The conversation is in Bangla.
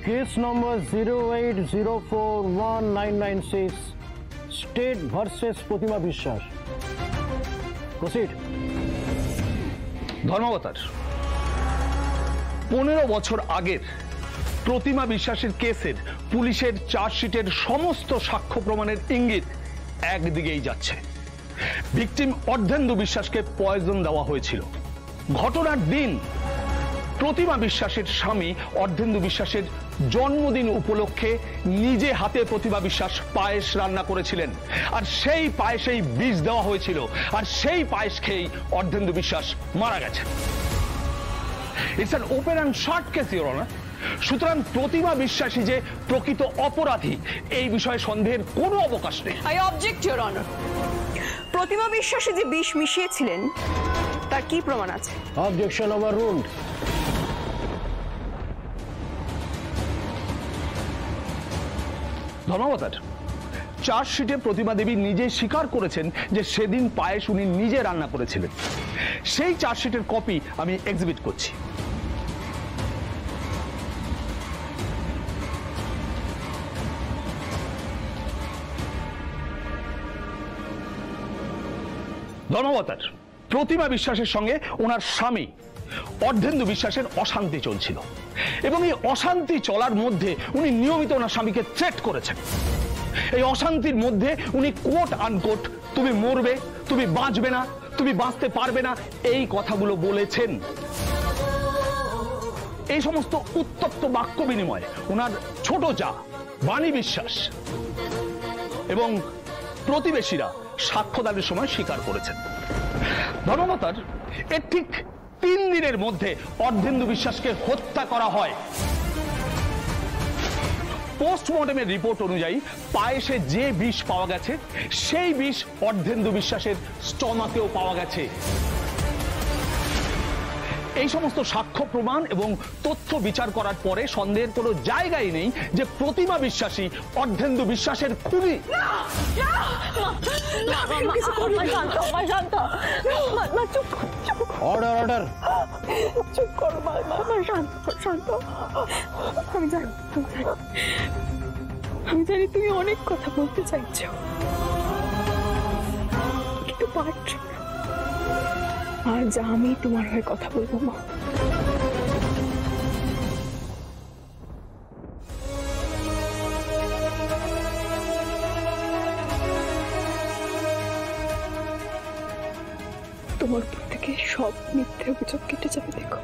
কেস নম্বর 080419996 স্টেট ভার্সেস প্রতিমা বিশ্বাস। প্রসিড। ধর্মাবতার, 15 বছর আগের প্রতিমা বিশ্বাসের কেসের পুলিশের চার্জশিটের সমস্ত সাক্ষ্য প্রমাণের ইঙ্গিত একদিকেই যাচ্ছে। ভিকটিম অর্ধেন্দু বিশ্বাসকে পয়জন দেওয়া হয়েছিল। ঘটনার দিন প্রতিমা বিশ্বাসের স্বামী অর্ধেন্দু বিশ্বাসের জন্মদিন উপলক্ষে নিজে হাতে প্রতিমা বিশ্বাস পায়েস রান্না করেছিলেন, আর সেই পায়েসেই বিষ দেওয়া হয়েছিল, আর সেই পায়েস খেয়েই অর্ধেন্দু বিশ্বাস মারা গেছেন। It's an open and short case, your honour. সুতরাং প্রতিমা বিশ্বাসী যে প্রকৃত অপরাধী এই বিষয়ে সন্দেহের কোনো অবকাশ নেই। I object, your honour. প্রতিমা বিশ্বাসী যে বিষ মিশিয়েছিলেন তার কি প্রমাণ আছে? Objection overruled. ধর্মাবতার, চার্জশিটে প্রতিমা দেবী নিজে স্বীকার করেছেন যে সেদিন পায়েস উনি নিজে রান্না করেছিলেন। সেই চার্জশিটের কপি আমি এক্সিবিট করছি। ধর্মাবতার, প্রতিমা বিশ্বাসের সঙ্গে ওনার স্বামী অর্ধেন্দু বিশ্বাসের অশান্তি চলছিল, এবং এই অশান্তি চলার মধ্যে উনি নিয়মিত ওনার স্বামীকে থ্রেট করেছেন। এই অশান্তির মধ্যে উনি কোট আনকোট তুমি মরবে, তুমি বাঁচবে না, তুমি বাঁচতে পারবে না, এই কথাগুলো বলেছেন। এই সমস্ত উত্তপ্ত বাক্য বিনিময় ওনার ছোট যা বাণী বিশ্বাস এবং প্রতিবেশীরা সাক্ষ্যদানের সময় স্বীকার করেছেন। ধর্মাবতার, এর ঠিক 3 দিনের মধ্যে অর্ধেন্দু বিশ্বাসকে হত্যা করা হয়। পোস্টমর্টমের রিপোর্ট অনুযায়ী পায়েসে যে বিষ পাওয়া গেছে সেই বিষ অর্ধেন্দু বিশ্বাসের স্টমাকেও পাওয়া গেছে। এই সমস্ত সাক্ষ্য প্রমাণ এবং তথ্য বিচার করার পরে সন্দেহের কোনো জায়গাই নেই যে প্রতিমা বিশ্বাসী অর্ধেন্দু বিশ্বাসের খুনি। Order order. চুপ করো মা, শান্ত। আমি জানি তুমি অনেক কথা বলতে চাইছো, কিন্তু পারছো না। আর যা আমি তোমার হয়ে কথা বলবো মা। তোমার উপর থেকে সব মিথ্যে অভিযোগ কেটে যাবে, দেখো।